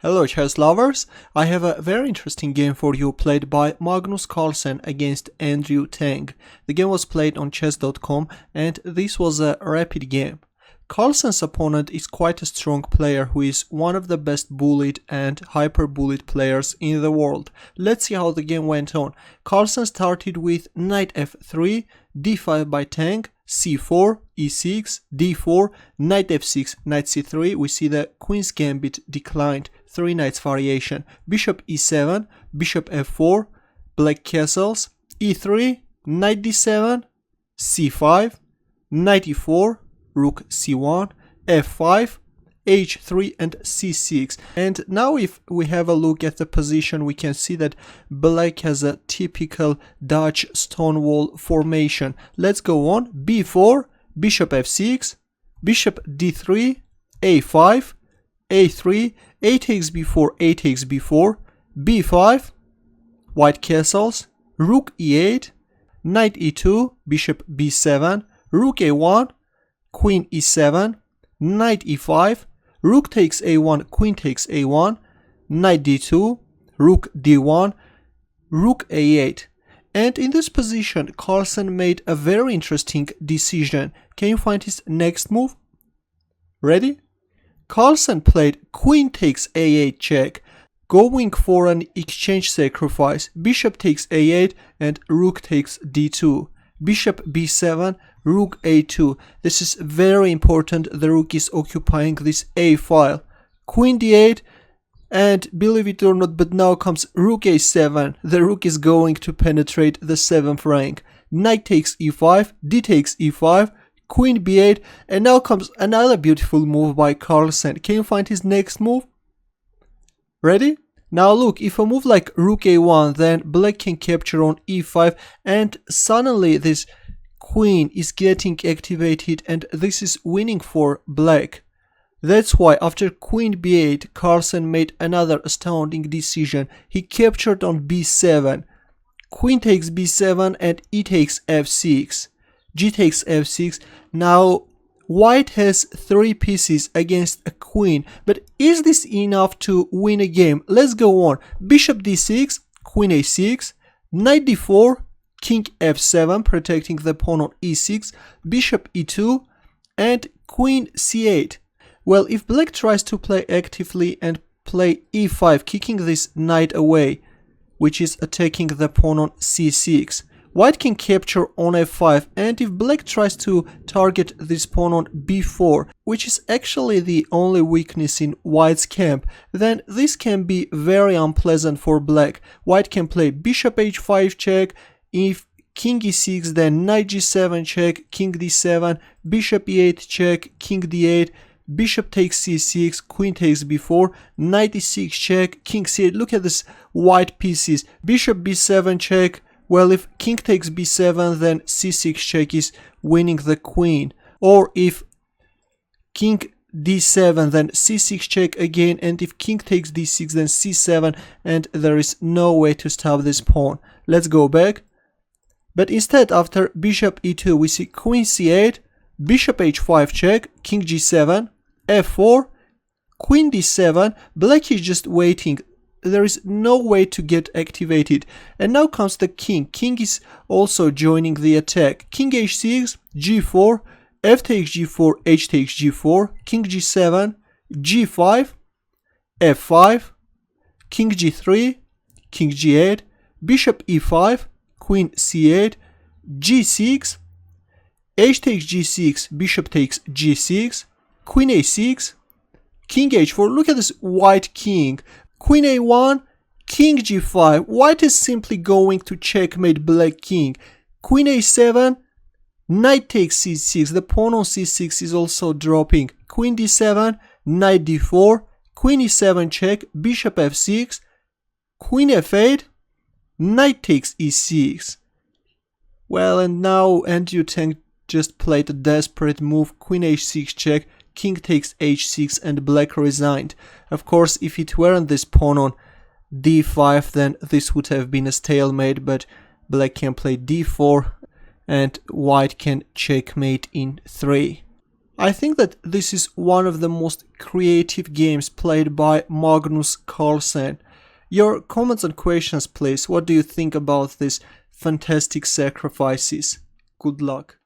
Hello chess lovers, I have a very interesting game for you played by Magnus Carlsen against Andrew Tang. The game was played on chess.com and this was a rapid game. Carlsen's opponent is quite a strong player who is one of the best bullied and hyper-bullied players in the world. Let's see how the game went on. Carlsen started with knight f3, d5 by Tang, c4, e6, d4, knight f6, knight c3. We see the queen's gambit declined, 3 knights variation, bishop e7, bishop f4, black castles, e3, knight d7, c5, knight e4, rook c1, f5, h3 and c6. And now if we have a look at the position, we can see that black has a typical Dutch stonewall formation. Let's go on. b4, bishop f6, bishop d3, a5, a3, a takes b4, a takes b4, b5, white castles, rook e8, knight e2, bishop b7, rook a1, queen e7, knight e5, rook takes a1, queen takes a1, knight d2, rook d1, rook a8. And in this position, Carlsen made a very interesting decision. Can you find his next move? Ready? Carlsen played queen takes a8 check, going for an exchange sacrifice. Bishop takes a8 and rook takes d2. Bishop b7, rook a2. This is very important. The rook is occupying this a file. Queen d8, and believe it or not, but now comes rook a7. The rook is going to penetrate the 7th rank. Knight takes e5, d takes e5, queen b8, and now comes another beautiful move by Carlsen. Can you find his next move? Ready? Now look, if a move like rook a1, then black can capture on e5, and suddenly this queen is getting activated, and this is winning for black. That's why after queen b8, Carlsen made another astounding decision. He captured on b7. Queen takes b7 and e takes f6. G takes f6. Now white has 3 pieces against a queen, but is this enough to win a game? Let's go on. Bishop d6, queen a6, knight d4, king f7, protecting the pawn on e6, bishop e2, and queen c8. Well, if black tries to play actively and play e5, kicking this knight away, which is attacking the pawn on c6, white can capture on f5, and if black tries to target this pawn on b4, which is actually the only weakness in white's camp, then this can be very unpleasant for black. White can play bishop h5 check, if king e6, then knight g7 check, king d7, bishop e8 check, king d8, bishop takes c6, queen takes b4, knight e6 check, king c8. Look at this white pieces. Bishop b7 check. Well, if king takes b7, then c6 check is winning the queen. Or if king d7, then c6 check again, and if king takes d6, then c7, and there is no way to stop this pawn. Let's go back. But instead, after bishop e2, we see queen c8, bishop h5 check, king g7, f4, queen d7. Black is just waiting. There is no way to get activated. And now comes the king. King is also joining the attack. King h6, g4, f takes g4, h takes g4, king g7, g5, f5, king g3, king g8, bishop e5, queen c8, g6, h takes g6, bishop takes g6, queen a6, king h4. Look at this white king. Queen a1, king g5. White is simply going to checkmate black king. Queen a7, knight takes c6. The pawn on c6 is also dropping. Queen d7, knight d4, queen e7 check, bishop f6, queen f8, knight takes e6. Well, and now Andrew Tang just played a desperate move. Queen h6 check, king takes h6, and black resigned. Of course, if it weren't this pawn on d5, then this would have been a stalemate, but black can play d4 and white can checkmate in 3. I think that this is one of the most creative games played by Magnus Carlsen. Your comments and questions please. What do you think about these fantastic sacrifices? Good luck.